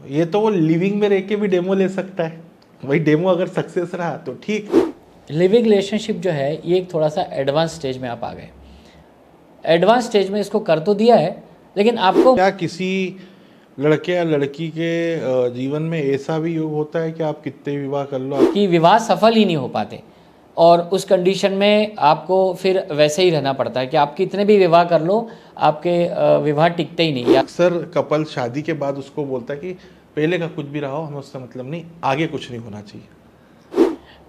ये तो वो लिविंग में रह के भी डेमो ले सकता है, वही डेमो अगर सक्सेस रहा तो ठीक। लिविंग रिलेशनशिप जो है ये एक थोड़ा सा एडवांस स्टेज में आप आ गए। एडवांस स्टेज में इसको कर तो दिया है, लेकिन आपको क्या किसी लड़के या लड़की के जीवन में ऐसा भी योग होता है कि आप कितने विवाह कर लो कि विवाह सफल ही नहीं हो पाते, और उस कंडीशन में आपको फिर वैसे ही रहना पड़ता है कि आप कितने भी विवाह कर लो, आपके विवाह टिकते ही नहीं। अक्सर कपल शादी के बाद उसको बोलता है कि पहले का कुछ भी रहा हो, हमें उससे मतलब नहीं, आगे कुछ नहीं होना चाहिए।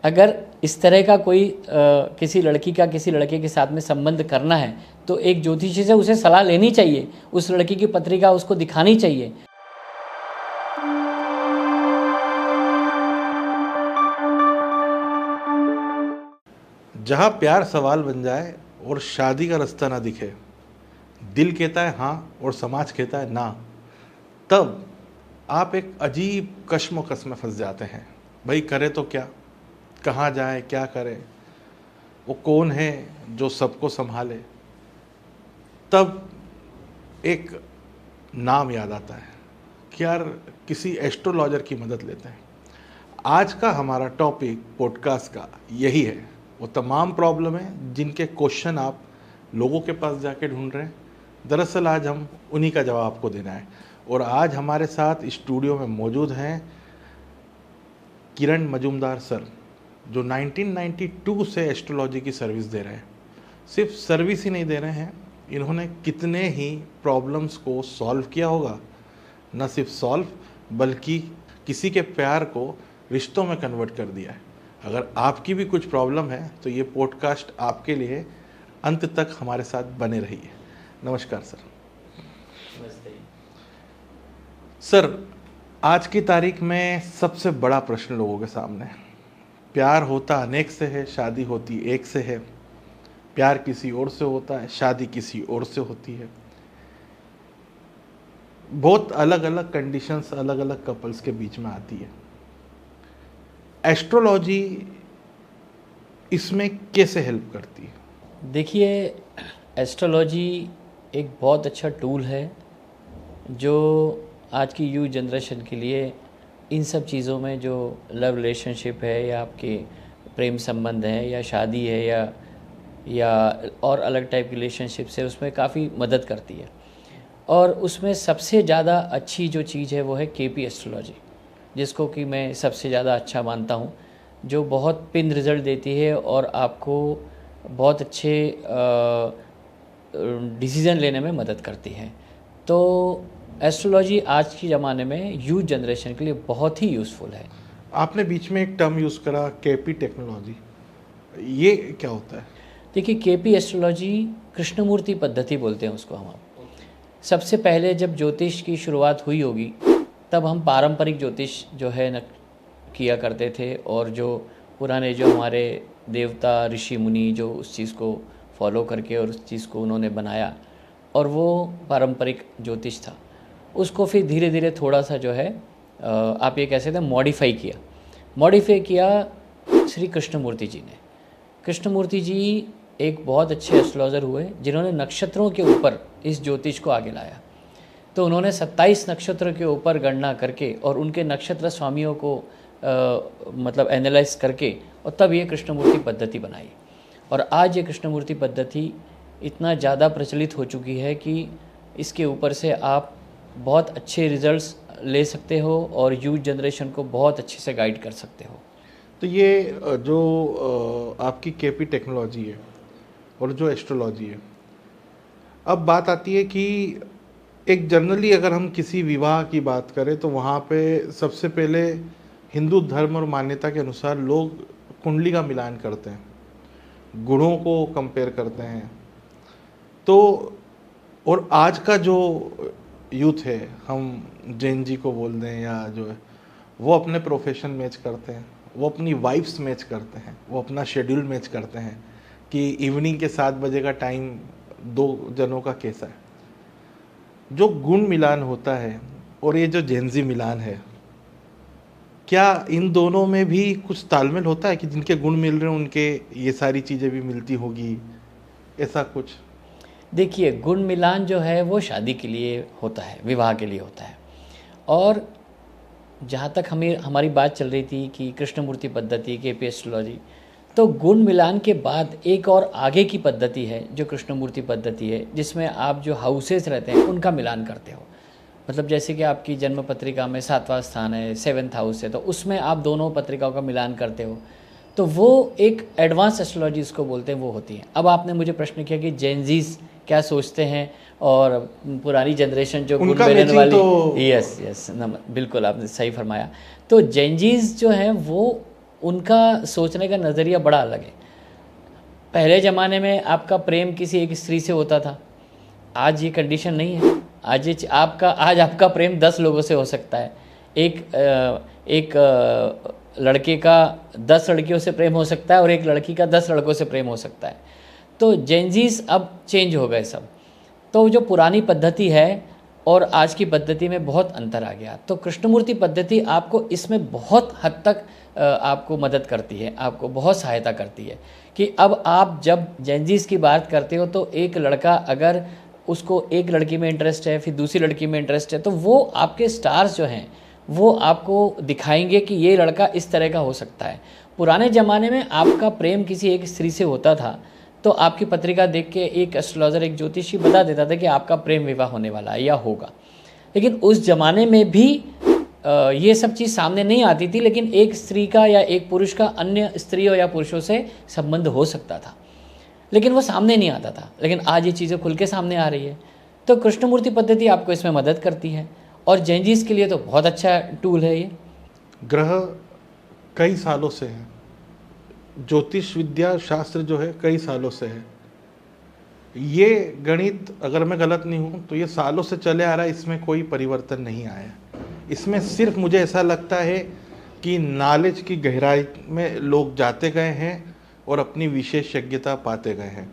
अगर इस तरह का कोई किसी लड़की का किसी लड़के के साथ में संबंध करना है तो एक ज्योतिषी से उसे सलाह लेनी चाहिए, उस लड़की की पत्रिका उसको दिखानी चाहिए। जहाँ प्यार सवाल बन जाए और शादी का रास्ता ना दिखे, दिल कहता है हाँ और समाज कहता है ना, तब आप एक अजीब कश्मकश में फंस जाते हैं। भाई करे तो क्या, कहाँ जाए, क्या करे, वो कौन है जो सबको संभाले। तब एक नाम याद आता है कि यार किसी एस्ट्रोलॉजर की मदद लेते हैं। आज का हमारा टॉपिक पॉडकास्ट का यही है, वो तमाम प्रॉब्लम है जिनके क्वेश्चन आप लोगों के पास जाके ढूंढ रहे हैं। दरअसल आज हम उन्हीं का जवाब आपको देना है। और आज हमारे साथ स्टूडियो में मौजूद हैं किरण मजूमदार सर, जो 1992 से एस्ट्रोलॉजी की सर्विस दे रहे हैं। सिर्फ सर्विस ही नहीं दे रहे हैं, इन्होंने कितने ही प्रॉब्लम्स को सॉल्व किया होगा। न सिर्फ सॉल्व बल्कि किसी के प्यार को रिश्तों में कन्वर्ट कर दिया है। अगर आपकी भी कुछ प्रॉब्लम है तो ये पॉडकास्ट आपके लिए, अंत तक हमारे साथ बने रहिए। नमस्कार सर। नमस्ते सर, आज की तारीख में सबसे बड़ा प्रश्न लोगों के सामने है। प्यार होता अनेक से है, शादी होती एक से है। प्यार किसी और से होता है, शादी किसी और से होती है। बहुत अलग अलग कंडीशंस अलग अलग कपल्स के बीच में आती है। एस्ट्रोलॉजी इसमें कैसे हेल्प करती है? देखिए, एस्ट्रोलॉजी एक बहुत अच्छा टूल है जो आज की यूथ जनरेशन के लिए इन सब चीज़ों में, जो लव रिलेशनशिप है या आपके प्रेम संबंध है या शादी है या और अलग टाइप की रिलेशनशिप है, उसमें काफ़ी मदद करती है। और उसमें सबसे ज़्यादा अच्छी जो चीज़ है वो है केपी एस्ट्रोलॉजी, जिसको कि मैं सबसे ज़्यादा अच्छा मानता हूँ, जो बहुत पिन रिज़ल्ट देती है और आपको बहुत अच्छे डिसीज़न लेने में मदद करती है। तो एस्ट्रोलॉजी आज के ज़माने में यूथ जनरेशन के लिए बहुत ही यूज़फुल है। आपने बीच में एक टर्म यूज़ करा, केपी टेक्नोलॉजी, ये क्या होता है? देखिए, केपी एस्ट्रोलॉजी कृष्णमूर्ति पद्धति बोलते हैं उसको हम। सबसे पहले जब ज्योतिष की शुरुआत हुई होगी तब हम पारंपरिक ज्योतिष जो है न किया करते थे, और जो पुराने जो हमारे देवता ऋषि मुनि जो उस चीज़ को फॉलो करके और उस चीज़ को उन्होंने बनाया, और वो पारंपरिक ज्योतिष था। उसको फिर धीरे धीरे थोड़ा सा जो है आप ये कह सकते हैं मॉडिफाई किया श्री कृष्णमूर्ति जी ने। कृष्णमूर्ति जी एक बहुत अच्छे एस्ट्रोलॉजर हुए जिन्होंने नक्षत्रों के ऊपर इस ज्योतिष को आगे लाया। तो उन्होंने 27 नक्षत्र के ऊपर गणना करके और उनके नक्षत्र स्वामियों को मतलब एनालाइज करके, और तब ये कृष्णमूर्ति पद्धति बनाई। और आज ये कृष्णमूर्ति पद्धति इतना ज़्यादा प्रचलित हो चुकी है कि इसके ऊपर से आप बहुत अच्छे रिजल्ट्स ले सकते हो और यूथ जनरेशन को बहुत अच्छे से गाइड कर सकते हो। तो ये जो आपकी केपी टेक्नोलॉजी है और जो एस्ट्रोलॉजी है, अब बात आती है कि एक जनरली अगर हम किसी विवाह की बात करें तो वहाँ पे सबसे पहले हिंदू धर्म और मान्यता के अनुसार लोग कुंडली का मिलान करते हैं, गुणों को कंपेयर करते हैं। तो और आज का जो यूथ है, हम जैन जी को बोल दें या जो है, वो अपने प्रोफेशन मैच करते हैं, वो अपनी वाइफ्स मैच करते हैं, वो अपना शेड्यूल मैच करते हैं कि इवनिंग के 7 बजे का टाइम 2 जनों का कैसा है। जो गुण मिलान होता है और ये जो जेंजी मिलान है, क्या इन दोनों में भी कुछ तालमेल होता है कि जिनके गुण मिल रहे हैं उनके ये सारी चीज़ें भी मिलती होगी, ऐसा कुछ? देखिए, गुण मिलान जो है वो शादी के लिए होता है, विवाह के लिए होता है। और जहाँ तक हमारी बात चल रही थी कि कृष्णमूर्ति पद्धति, केपी एस्ट्रोलॉजी, तो गुण मिलान के बाद एक और आगे की पद्धति है जो कृष्णमूर्ति पद्धति है, जिसमें आप जो हाउसेस रहते हैं उनका मिलान करते हो। मतलब जैसे कि आपकी जन्म पत्रिका में 7वां स्थान है, 7th हाउस है, तो उसमें आप दोनों पत्रिकाओं का मिलान करते हो, तो वो एक एडवांस एस्ट्रोलॉजी इसको बोलते हैं, वो होती है। अब आपने मुझे प्रश्न किया कि जेनजीज क्या सोचते हैं और पुरानी जनरेशन जो गुण उनका मिलन मैचिंग वाली, तो यस यस, बिल्कुल आपने सही फरमाया। तो जेनजीज जो हैं वो, उनका सोचने का नज़रिया बड़ा अलग है। पहले ज़माने में आपका प्रेम किसी एक स्त्री से होता था, आज ये कंडीशन नहीं है। आज आपका प्रेम 10 लोगों से हो सकता है। एक लड़के का 10 लड़कियों से प्रेम हो सकता है और एक लड़की का 10 लड़कों से प्रेम हो सकता है। तो जेनजीज अब चेंज हो गए सब। तो जो पुरानी पद्धति है और आज की पद्धति में बहुत अंतर आ गया। तो कृष्णमूर्ति पद्धति आपको इसमें बहुत हद तक आपको मदद करती है, आपको बहुत सहायता करती है कि अब आप जब जेनजीज की बात करते हो तो एक लड़का अगर उसको एक लड़की में इंटरेस्ट है, फिर दूसरी लड़की में इंटरेस्ट है, तो वो आपके स्टार्स जो हैं वो आपको दिखाएंगे कि ये लड़का इस तरह का हो सकता है। पुराने ज़माने में आपका प्रेम किसी एक स्त्री से होता था तो आपकी पत्रिका देख के एक एस्ट्रोलॉजर, एक ज्योतिषी बता देता था कि आपका प्रेम विवाह होने वाला है या होगा। लेकिन उस ज़माने में भी ये सब चीज़ सामने नहीं आती थी, लेकिन एक स्त्री का या एक पुरुष का अन्य स्त्रियों या पुरुषों से संबंध हो सकता था, लेकिन वो सामने नहीं आता था। लेकिन आज ये चीज़ें खुल के सामने आ रही है। तो कृष्णमूर्ति पद्धति आपको इसमें मदद करती है और जेनजीज के लिए तो बहुत अच्छा टूल है ये। ग्रह कई सालों से है, ज्योतिष विद्या शास्त्र जो है कई सालों से है। ये गणित, अगर मैं गलत नहीं हूँ तो ये सालों से चले आ रहा है, इसमें कोई परिवर्तन नहीं आया। इसमें सिर्फ मुझे ऐसा लगता है कि नॉलेज की गहराई में लोग जाते गए हैं और अपनी विशेषज्ञता पाते गए हैं।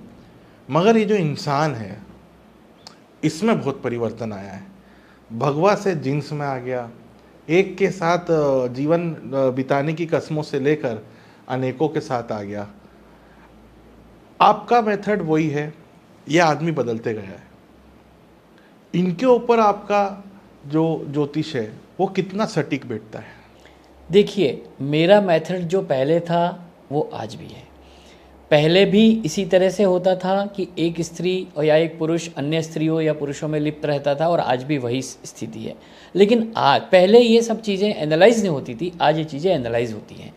मगर ये जो इंसान है इसमें बहुत परिवर्तन आया है। भगवा से जिन्स में आ गया, एक के साथ जीवन बिताने की कस्मों से लेकर अनेकों के साथ आ गया। आपका मेथड वही है, ये आदमी बदलते गया है। इनके ऊपर आपका जो ज्योतिष है वो कितना सटीक बैठता है? देखिए, मेरा मेथड जो पहले था वो आज भी है। पहले भी इसी तरह से होता था कि एक स्त्री और या एक पुरुष अन्य स्त्रियों या पुरुषों में लिप्त रहता था और आज भी वही स्थिति है। लेकिन आज, पहले ये सब चीज़ें एनालाइज नहीं होती थी, आज ये चीज़ें एनालाइज होती हैं।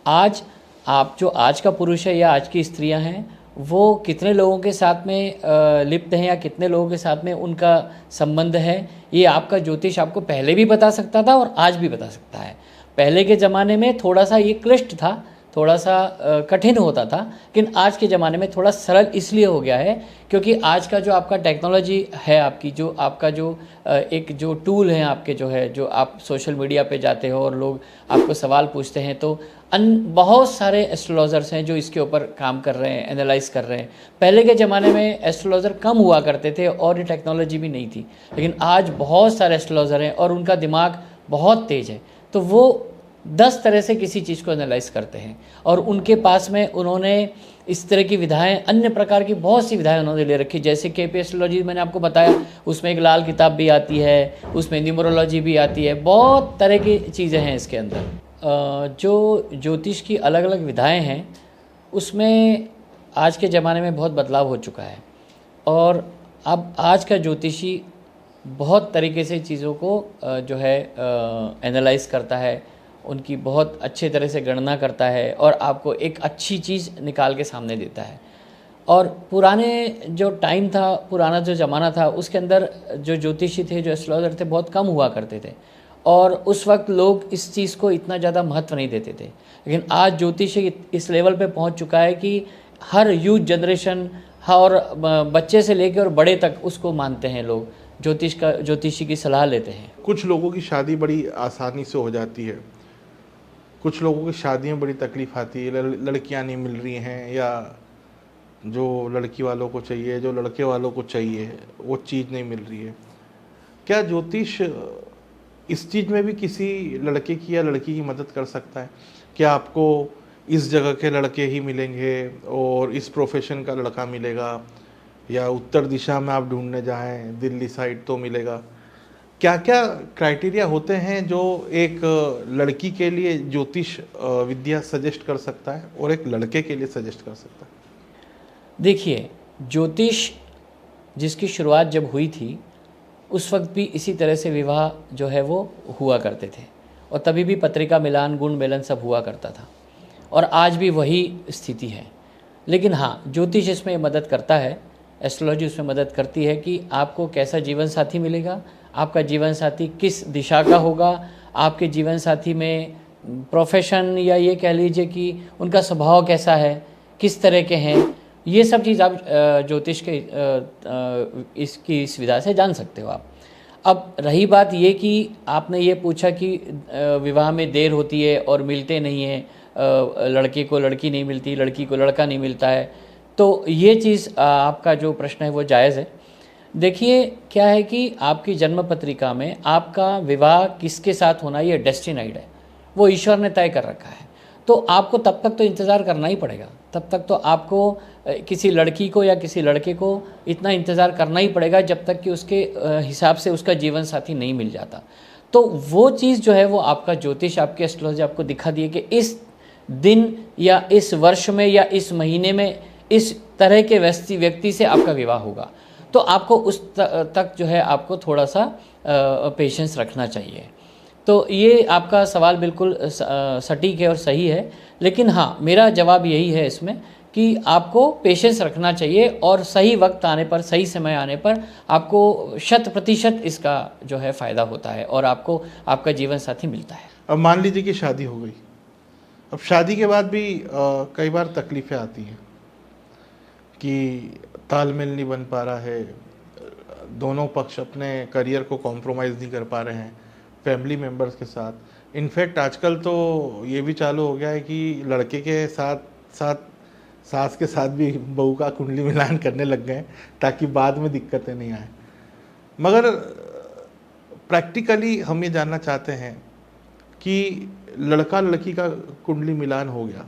आज आप जो आज का पुरुष है या आज की स्त्रियां हैं वो कितने लोगों के साथ में लिप्त हैं या कितने लोगों के साथ में उनका संबंध है, ये आपका ज्योतिष आपको पहले भी बता सकता था और आज भी बता सकता है। पहले के ज़माने में थोड़ा सा ये क्लिष्ट था, थोड़ा सा कठिन होता था, लेकिन आज के ज़माने में थोड़ा सरल इसलिए हो गया है क्योंकि आज का जो आपका टेक्नोलॉजी है, आपकी जो आपका जो एक जो टूल है आपके, जो है, जो आप सोशल मीडिया पे जाते हो और लोग आपको सवाल पूछते हैं, तो बहुत सारे एस्ट्रोलॉजर्स हैं जो इसके ऊपर काम कर रहे हैं, एनालाइज कर रहे हैं। पहले के ज़माने में एस्ट्रोलॉजर कम हुआ करते थे और ये टेक्नोलॉजी भी नहीं थी, लेकिन आज बहुत सारे एस्ट्रोलॉजर हैं और उनका दिमाग बहुत तेज़ है। तो वो 10 तरह से किसी चीज़ को एनालाइज करते हैं और उनके पास में उन्होंने इस तरह की विधाएं, अन्य प्रकार की बहुत सी विधाएं उन्होंने ले रखी। जैसे केपी एस्ट्रोलॉजी मैंने आपको बताया, उसमें एक लाल किताब भी आती है, उसमें न्यूमरोलॉजी भी आती है, बहुत तरह की चीज़ें हैं इसके अंदर। जो ज्योतिष की अलग अलग विधाएं हैं उसमें आज के ज़माने में बहुत बदलाव हो चुका है और अब आज का ज्योतिषी बहुत तरीके से चीज़ों को जो है एनालाइज करता है, उनकी बहुत अच्छे तरह से गणना करता है और आपको एक अच्छी चीज़ निकाल के सामने देता है। और पुराने जो टाइम था, पुराना जो ज़माना था, उसके अंदर जो ज्योतिषी थे, जो एस्ट्रोलॉजर थे, बहुत कम हुआ करते थे और उस वक्त लोग इस चीज़ को इतना ज़्यादा महत्व नहीं देते थे। लेकिन आज ज्योतिषी इस लेवल पे पहुंच चुका है कि हर यूथ जनरेशन और बच्चे से लेकर और बड़े तक उसको मानते हैं लोग, ज्योतिषी की सलाह लेते हैं। कुछ लोगों की शादी बड़ी आसानी से हो जाती है, कुछ लोगों की शादी में बड़ी तकलीफ आती है, लड़कियां नहीं मिल रही हैं या जो लड़की वालों को चाहिए, जो लड़के वालों को चाहिए, वो चीज़ नहीं मिल रही है। क्या ज्योतिष इस चीज़ में भी किसी लड़के की या लड़की की मदद कर सकता है? क्या आपको इस जगह के लड़के ही मिलेंगे और इस प्रोफेशन का लड़का मिलेगा, या उत्तर दिशा में आप ढूंढने जाएं दिल्ली साइड तो मिलेगा? क्या क्या क्राइटेरिया होते हैं जो एक लड़की के लिए ज्योतिष विद्या सजेस्ट कर सकता है और एक लड़के के लिए सजेस्ट कर सकता है? देखिए, ज्योतिष जिसकी शुरुआत जब हुई थी, उस वक्त भी इसी तरह से विवाह जो है वो हुआ करते थे, और तभी भी पत्रिका मिलान, गुण मेलन सब हुआ करता था, और आज भी वही स्थिति है। लेकिन हाँ, ज्योतिष इसमें मदद करता है, एस्ट्रोलॉजी उसमें मदद करती है कि आपको कैसा जीवन साथी मिलेगा, आपका जीवन साथी किस दिशा का होगा, आपके जीवन साथी में प्रोफेशन, या ये कह लीजिए कि उनका स्वभाव कैसा है, किस तरह के हैं, ये सब चीज़ आप ज्योतिष के इसकी सुविधा से जान सकते हो आप। अब रही बात ये कि आपने ये पूछा कि विवाह में देर होती है और मिलते नहीं हैं, लड़के को लड़की नहीं मिलती, लड़की को लड़का नहीं मिलता है, तो ये चीज़ आपका जो प्रश्न है वो जायज़ है। देखिए, क्या है कि आपकी जन्म पत्रिका में आपका विवाह किसके साथ होना ये डेस्टिनाइड है, वो ईश्वर ने तय कर रखा है। तो आपको तब तक तो इंतज़ार करना ही पड़ेगा, तब तक तो आपको किसी लड़की को या किसी लड़के को इतना इंतज़ार करना ही पड़ेगा जब तक कि उसके हिसाब से उसका जीवन साथी नहीं मिल जाता। तो वो चीज़ जो है वो आपका ज्योतिष, आपकी एस्ट्रोलॉजी आपको दिखा दी है कि इस दिन या इस वर्ष में या इस महीने में इस तरह के व्यक्ति से आपका विवाह होगा। तो आपको उस तक जो है आपको थोड़ा सा पेशेंस रखना चाहिए। तो ये आपका सवाल बिल्कुल सटीक है और सही है, लेकिन हाँ, मेरा जवाब यही है इसमें कि आपको पेशेंस रखना चाहिए, और सही वक्त आने पर, सही समय आने पर आपको 100% इसका जो है फ़ायदा होता है और आपको आपका जीवन साथी मिलता है। अब मान लीजिए कि शादी हो गई, अब शादी के बाद भी कई बार तकलीफ़ें आती हैं कि तालमेल नहीं बन पा रहा है, दोनों पक्ष अपने करियर को कॉम्प्रोमाइज़ नहीं कर पा रहे हैं फैमिली मेम्बर्स के साथ। इनफैक्ट आजकल तो ये भी चालू हो गया है कि लड़के के साथ साथ सास के साथ भी बहू का कुंडली मिलान करने लग गए ताकि बाद में दिक्कतें नहीं आए। मगर प्रैक्टिकली हम ये जानना चाहते हैं कि लड़का लड़की का कुंडली मिलान हो गया,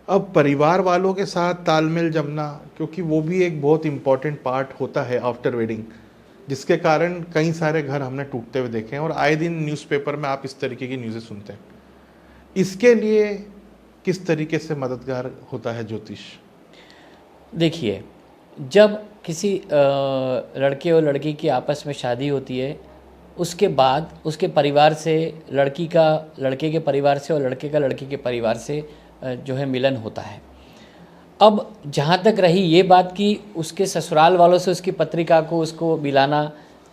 अब परिवार वालों के साथ तालमेल जमना, क्योंकि वो भी एक बहुत इम्पॉर्टेंट पार्ट होता है आफ्टर वेडिंग, जिसके कारण कई सारे घर हमने टूटते हुए देखे हैं और आए दिन न्यूज़पेपर में आप इस तरीके की न्यूज़ें सुनते हैं। इसके लिए किस तरीके से मददगार होता है ज्योतिष? देखिए, जब किसी लड़के और लड़की की आपस में शादी होती है, उसके बाद उसके परिवार से, लड़की का लड़के के परिवार से और लड़के का लड़की के परिवार से जो है मिलन होता है। अब जहाँ तक रही ये बात कि उसके ससुराल वालों से उसकी पत्रिका को उसको मिलाना,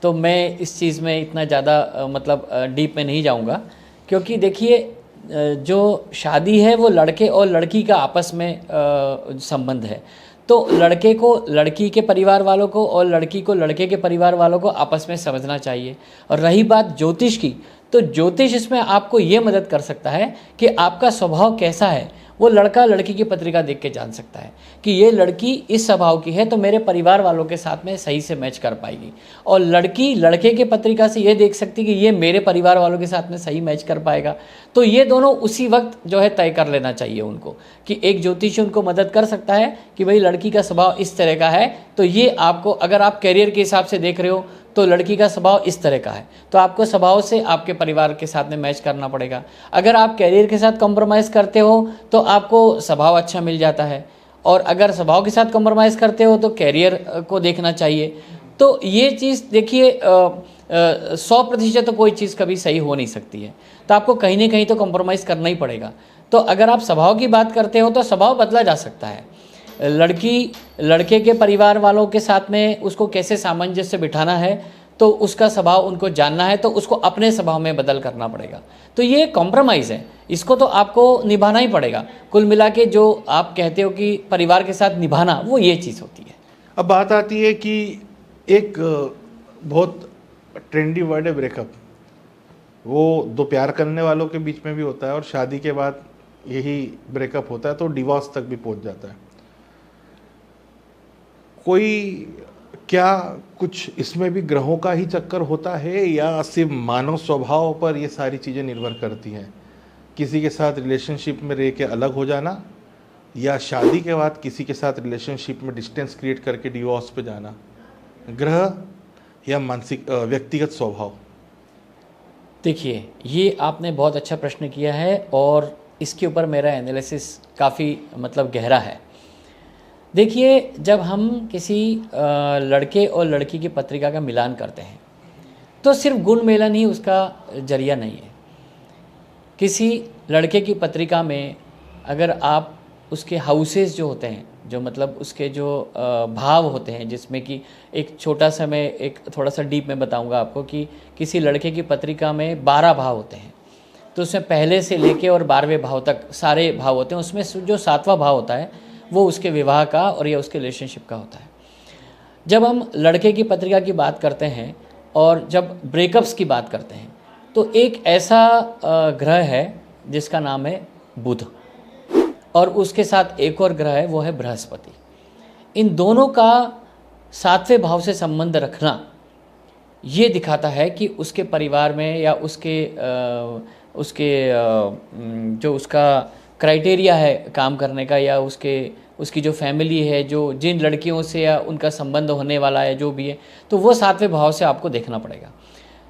तो मैं इस चीज़ में इतना ज़्यादा मतलब डीप में नहीं जाऊँगा, क्योंकि देखिए, जो शादी है वो लड़के और लड़की का आपस में संबंध है। तो लड़के को लड़की के परिवार वालों को और लड़की को लड़के के परिवार वालों को आपस में समझना चाहिए। और रही बात ज्योतिष की, तो ज्योतिष इसमें आपको ये मदद कर सकता है कि आपका स्वभाव कैसा है, वो लड़का लड़की की पत्रिका देख के जान सकता है कि ये लड़की इस स्वभाव की है तो मेरे परिवार वालों के साथ में सही से मैच कर पाएगी, और लड़की लड़के के पत्रिका से ये देख सकती है कि ये मेरे परिवार वालों के साथ में सही मैच कर पाएगा। तो ये दोनों उसी वक्त जो है तय कर लेना चाहिए उनको कि एक ज्योतिषी उनको मदद कर सकता है कि भाई लड़की का स्वभाव इस तरह का है, तो ये आपको, अगर आप करियर के हिसाब से देख रहे हो तो लड़की का स्वभाव इस तरह का है, तो आपको स्वभाव से आपके परिवार के साथ में मैच करना पड़ेगा। अगर आप करियर के साथ कॉम्प्रोमाइज़ करते हो तो आपको स्वभाव अच्छा मिल जाता है, और अगर स्वभाव के साथ कॉम्प्रोमाइज़ करते हो तो करियर को देखना चाहिए। तो ये चीज़ देखिए, 100% तो कोई चीज़ कभी सही हो नहीं सकती है, तो आपको कहीं ना कहीं तो कॉम्प्रोमाइज़ करना ही पड़ेगा। तो अगर आप स्वभाव की बात करते हो तो स्वभाव बदला जा सकता है। लड़की लड़के के परिवार वालों के साथ में उसको कैसे सामंजस्य बिठाना है, तो उसका स्वभाव उनको जानना है, तो उसको अपने स्वभाव में बदल करना पड़ेगा। तो ये कॉम्प्रोमाइज़ है, इसको तो आपको निभाना ही पड़ेगा। कुल मिला के जो आप कहते हो कि परिवार के साथ निभाना, वो ये चीज़ होती है। अब बात आती है कि एक बहुत ट्रेंडी वर्ड है ब्रेकअप, वो दो प्यार करने वालों के बीच में भी होता है और शादी के बाद यही ब्रेकअप होता है तो डिवोर्स तक भी पहुंच जाता है। कोई क्या कुछ इसमें भी ग्रहों का ही चक्कर होता है या सिर्फ मानव स्वभाव पर ये सारी चीज़ें निर्भर करती हैं? किसी के साथ रिलेशनशिप में रह के अलग हो जाना, या शादी के बाद किसी के साथ रिलेशनशिप में डिस्टेंस क्रिएट करके डिवोर्स पे जाना, ग्रह या मानसिक व्यक्तिगत स्वभाव? देखिए, ये आपने बहुत अच्छा प्रश्न किया है और इसके ऊपर मेरा एनालिसिस काफ़ी मतलब गहरा है। देखिए, जब हम किसी लड़के और लड़की की पत्रिका का मिलान करते हैं तो सिर्फ गुण मेलन ही उसका जरिया नहीं है। किसी लड़के की पत्रिका में अगर आप उसके हाउसेस जो होते हैं, जो मतलब उसके जो भाव होते हैं, जिसमें कि एक छोटा सा मैं एक थोड़ा सा डीप में बताऊंगा आपको कि किसी लड़के की पत्रिका में 12 भाव होते हैं, तो उसमें पहले से लेके और 12वें भाव तक सारे भाव होते हैं। उसमें जो 7वां भाव होता है वो उसके विवाह का और या उसके रिलेशनशिप का होता है। जब हम लड़के की पत्रिका की बात करते हैं और जब ब्रेकअप्स की बात करते हैं तो एक ऐसा ग्रह है जिसका नाम है बुध, और उसके साथ एक और ग्रह है वो है बृहस्पति। इन दोनों का 7वें भाव से संबंध रखना ये दिखाता है कि उसके परिवार में या उसके जो उसका क्राइटेरिया है काम करने का, या उसकी जो फैमिली है, जो जिन लड़कियों से या उनका संबंध होने वाला है जो भी है, तो वो 7वें भाव से आपको देखना पड़ेगा।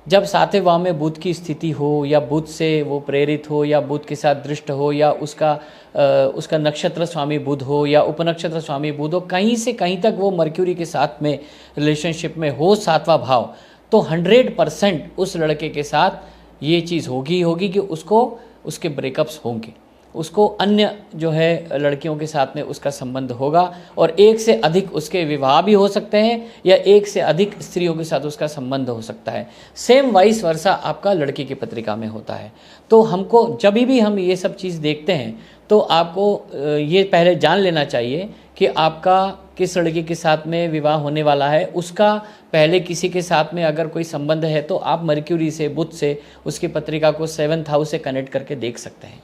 जब 7वें भाव में बुध की स्थिति हो या बुध से वो प्रेरित हो या बुध के साथ दृष्ट हो या उसका नक्षत्र स्वामी बुध हो या उपनक्षत्र स्वामी बुध हो, कहीं से कहीं तक वो मर्क्यूरी के साथ में रिलेशनशिप में हो 7वां भाव, तो 100% उस लड़के के साथ ये चीज़ होगी कि उसको उसके ब्रेकअप्स होंगे, उसको अन्य जो है लड़कियों के साथ में उसका संबंध होगा और एक से अधिक उसके विवाह भी हो सकते हैं या एक से अधिक स्त्रियों के साथ उसका संबंध हो सकता है। सेम वाइस वर्सा आपका लड़की की पत्रिका में होता है। तो हमको जब भी हम ये सब चीज़ देखते हैं तो आपको ये पहले जान लेना चाहिए कि आपका किस लड़की के साथ में विवाह होने वाला है। उसका पहले किसी के साथ में अगर कोई संबंध है तो आप मर्क्यूरी से, बुध से उसकी पत्रिका को 7th हाउस से कनेक्ट करके देख सकते हैं।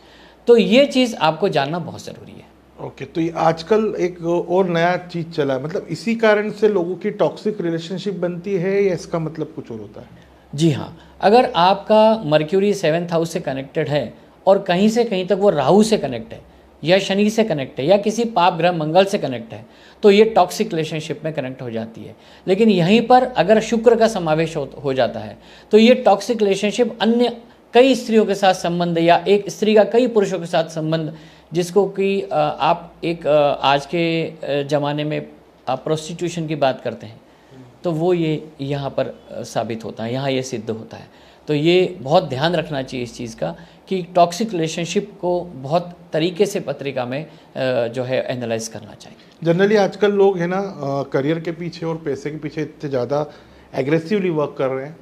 तो ये चीज़ आपको जानना बहुत ज़रूरी है। ओके, तो ये आजकल एक और नया चीज़ चला है, मतलब इसी कारण से लोगों की टॉक्सिक रिलेशनशिप बनती है या इसका मतलब कुछ और होता है? जी हाँ, अगर आपका मर्क्यूरी 7th हाउस से कनेक्टेड है और कहीं से कहीं तक वो राहु से कनेक्ट है या शनि से कनेक्ट है या किसी पाप ग्रह मंगल से कनेक्ट है तो ये टॉक्सिक रिलेशनशिप में कनेक्ट हो जाती है। लेकिन यहीं पर अगर शुक्र का समावेश हो जाता है तो ये टॉक्सिक रिलेशनशिप अन्य कई स्त्रियों के साथ संबंध या एक स्त्री का कई पुरुषों के साथ संबंध, जिसको कि आप एक आज के ज़माने में आप प्रोस्टिट्यूशन की बात करते हैं तो वो ये यहाँ पर साबित होता है, यहाँ ये सिद्ध होता है। तो ये बहुत ध्यान रखना चाहिए इस चीज़ का कि टॉक्सिक रिलेशनशिप को बहुत तरीके से पत्रिका में जो है एनालाइज करना चाहिए। जनरली आजकल लोग है ना करियर के पीछे और पैसे के पीछे इतने ज़्यादा एग्रेसिवली वर्क कर रहे हैं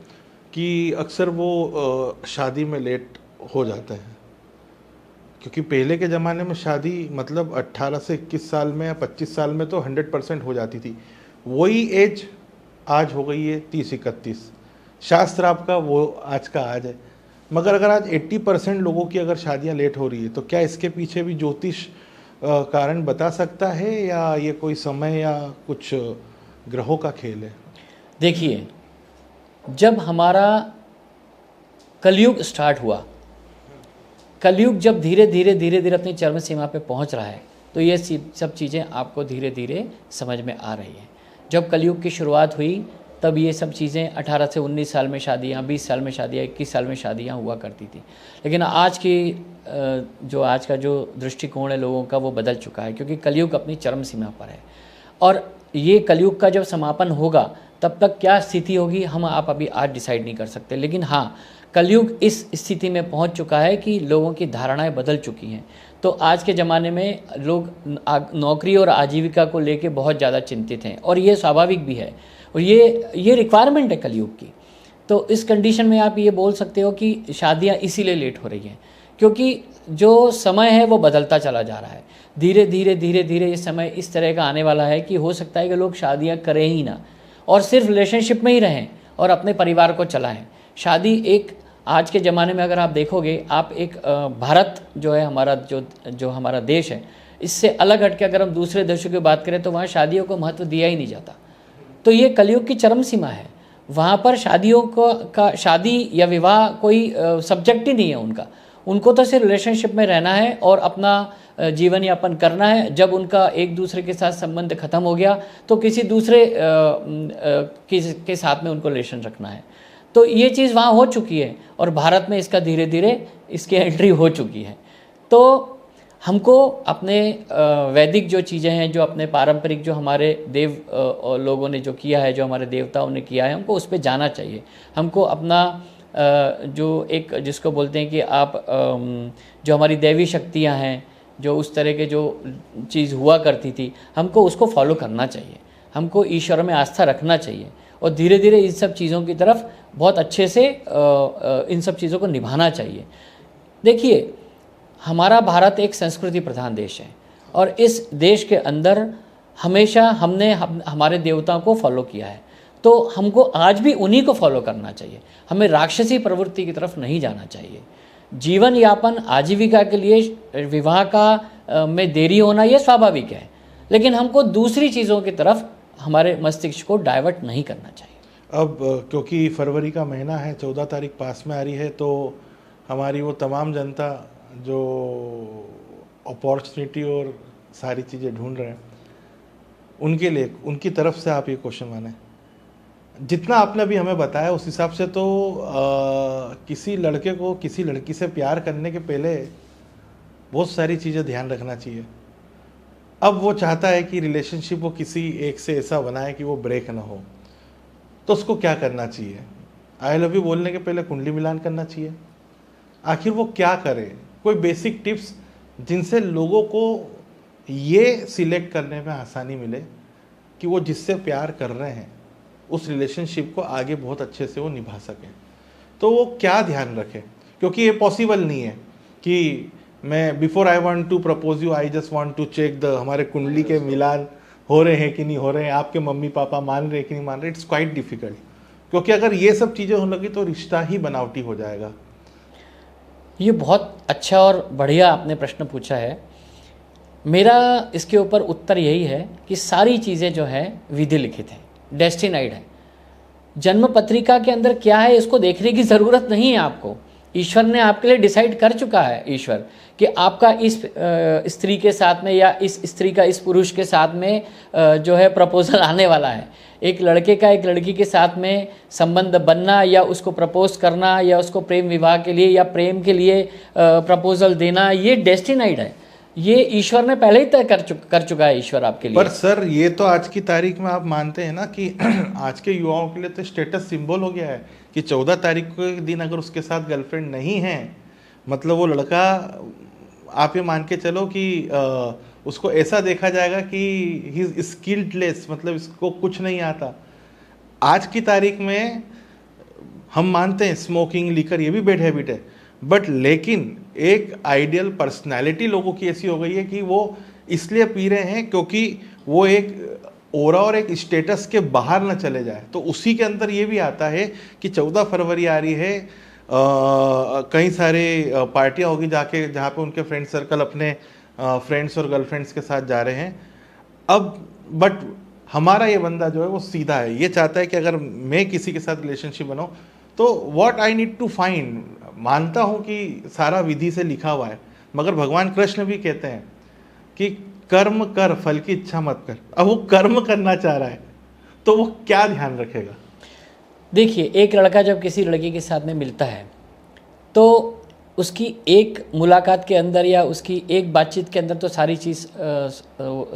कि अक्सर वो शादी में लेट हो जाते हैं, क्योंकि पहले के ज़माने में शादी मतलब 18 से 21 साल में या 25 साल में तो 100% हो जाती थी। वही एज आज हो गई है 30-31। शास्त्र आपका वो आज का आज है, मगर अगर आज 80% लोगों की अगर शादियां लेट हो रही है तो क्या इसके पीछे भी ज्योतिष कारण बता सकता है या ये कोई समय या कुछ ग्रहों का खेल है? देखिए, जब हमारा कलयुग स्टार्ट हुआ, कलयुग जब धीरे धीरे अपनी चरम सीमा पे पहुंच रहा है तो ये सब चीज़ें आपको धीरे धीरे समझ में आ रही हैं। जब कलयुग की शुरुआत हुई तब ये सब चीज़ें 18 से 19 साल में शादियाँ, 20 साल में शादियाँ, 21 साल में शादियाँ हुआ करती थी। लेकिन आज का जो दृष्टिकोण है लोगों का वो बदल चुका है, क्योंकि कलयुग अपनी चरम सीमा पर है और ये कलयुग का जब समापन होगा तब तक क्या स्थिति होगी हम आप अभी आज डिसाइड नहीं कर सकते। लेकिन हाँ, कलयुग इस स्थिति में पहुंच चुका है कि लोगों की धारणाएं बदल चुकी हैं। तो आज के ज़माने में लोग नौकरी और आजीविका को लेके बहुत ज़्यादा चिंतित हैं और ये स्वाभाविक भी है और ये रिक्वायरमेंट है कलयुग की। तो इस कंडीशन में आप ये बोल सकते हो कि शादियाँ इसीलिए लेट हो रही हैं क्योंकि जो समय है वो बदलता चला जा रहा है। धीरे धीरे ये समय इस तरह का आने वाला है कि हो सकता है कि लोग शादियाँ करें ही ना और सिर्फ रिलेशनशिप में ही रहें और अपने परिवार को चलाएं। शादी एक आज के ज़माने में अगर आप देखोगे, आप एक भारत जो है हमारा जो हमारा देश है, इससे अलग हट के अगर हम दूसरे देशों की बात करें तो वहाँ शादियों को महत्व दिया ही नहीं जाता। तो ये कलयुग की चरम सीमा है। वहाँ पर शादियों का शादी या विवाह कोई सब्जेक्ट ही नहीं है उनका। उनको तो सिर्फ रिलेशनशिप में रहना है और अपना जीवन यापन करना है। जब उनका एक दूसरे के साथ संबंध खत्म हो गया तो किसी दूसरे के साथ में उनको रिलेशन रखना है। तो ये चीज़ वहाँ हो चुकी है और भारत में इसका धीरे धीरे इसकी एंट्री हो चुकी है। तो हमको अपने वैदिक जो चीज़ें हैं, जो अपने पारंपरिक, जो हमारे देव लोगों ने जो किया है, जो हमारे देवताओं ने किया है, हमको उस पर जाना चाहिए। हमको अपना जो एक जिसको बोलते हैं कि आप जो हमारी दैवी शक्तियाँ हैं, जो उस तरह के जो चीज़ हुआ करती थी, हमको उसको फॉलो करना चाहिए। हमको ईश्वर में आस्था रखना चाहिए और धीरे धीरे इन सब चीज़ों की तरफ बहुत अच्छे से इन सब चीज़ों को निभाना चाहिए। देखिए, हमारा भारत एक संस्कृति प्रधान देश है और इस देश के अंदर हमेशा हमने हमारे देवताओं को फॉलो किया है, तो हमको आज भी उन्हीं को फॉलो करना चाहिए। हमें राक्षसी प्रवृत्ति की तरफ नहीं जाना चाहिए। जीवन यापन, आजीविका के लिए विवाह का में देरी होना ये स्वाभाविक है, लेकिन हमको दूसरी चीज़ों की तरफ हमारे मस्तिष्क को डाइवर्ट नहीं करना चाहिए। अब क्योंकि फरवरी का महीना है, 14 तारीख पास में आ रही है, तो हमारी वो तमाम जनता जो अपॉर्चुनिटी और सारी चीज़ें ढूंढ रहे हैं, उनके लिए, उनकी तरफ से आप ये क्वेश्चन माने, जितना आपने अभी हमें बताया उस हिसाब से तो किसी लड़के को किसी लड़की से प्यार करने के पहले बहुत सारी चीज़ें ध्यान रखना चाहिए। अब वो चाहता है कि रिलेशनशिप वो किसी एक से ऐसा बनाए कि वो ब्रेक ना हो, तो उसको क्या करना चाहिए? आई लव यू बोलने के पहले कुंडली मिलान करना चाहिए? आखिर वो क्या करे? कोई बेसिक टिप्स जिनसे लोगों को ये सिलेक्ट करने में आसानी मिले कि वो जिससे प्यार कर रहे हैं उस रिलेशनशिप को आगे बहुत अच्छे से वो निभा सकें, तो वो क्या ध्यान रखें? क्योंकि ये पॉसिबल नहीं है कि मैं before I want to propose you I just want to check the हमारे कुंडली के मिलान हो रहे हैं कि नहीं हो रहे हैं, आपके मम्मी पापा मान रहे हैं कि नहीं मान रहे। इट्स क्वाइट डिफिकल्ट, क्योंकि अगर ये सब चीज़ें होने लगी तो रिश्ता ही बनावटी हो जाएगा। ये बहुत अच्छा और बढ़िया आपने प्रश्न पूछा है। मेरा इसके ऊपर उत्तर यही है कि सारी चीज़ें जो है विधि लिखित है, डेस्टिनाइड है। जन्म पत्रिका के अंदर क्या है इसको देखने की ज़रूरत नहीं है आपको। ईश्वर ने आपके लिए डिसाइड कर चुका है, ईश्वर, कि आपका इस स्त्री के साथ में या इस स्त्री का इस पुरुष के साथ में जो है प्रपोजल आने वाला है। एक लड़के का एक लड़की के साथ में संबंध बनना या उसको प्रपोज करना या उसको प्रेम विवाह के लिए या प्रेम के लिए प्रपोजल देना, ये डेस्टिनाइड है। ये ईश्वर ने पहले ही तय कर चुका है ईश्वर आपके लिए। पर सर, ये तो आज की तारीख में आप मानते हैं ना कि आज के युवाओं के लिए तो स्टेटस सिंबल हो गया है कि 14 तारीख के दिन अगर उसके साथ गर्लफ्रेंड नहीं है, मतलब वो लड़का, आप ये मान के चलो कि उसको ऐसा देखा जाएगा कि ही इज स्किल्डलेस, मतलब इसको कुछ नहीं आता। आज की तारीख में हम मानते हैं स्मोकिंग, लीकर ये भी बैड हैबिट है, बट लेकिन एक आइडियल पर्सनालिटी लोगों की ऐसी हो गई है कि वो इसलिए पी रहे हैं क्योंकि वो एक ओरा और एक स्टेटस के बाहर न चले जाए। तो उसी के अंदर ये भी आता है कि 14 फरवरी आ रही है, कई सारे पार्टियां होगी जाके जहाँ पे उनके फ्रेंड सर्कल अपने फ्रेंड्स और गर्लफ्रेंड्स के साथ जा रहे हैं। अब बट हमारा ये बंदा जो है वो सीधा है, ये चाहता है कि अगर मैं किसी के साथ रिलेशनशिप बनाऊँ तो what I need to find. मानता हूँ कि सारा विधि से लिखा हुआ है, मगर भगवान कृष्ण भी कहते हैं कि कर्म कर, फल की इच्छा मत कर। अब वो कर्म करना चाह रहा है तो वो क्या ध्यान रखेगा? देखिए, एक लड़का जब किसी लड़की के साथ में मिलता है तो उसकी एक मुलाकात के अंदर या उसकी एक बातचीत के अंदर तो सारी चीज़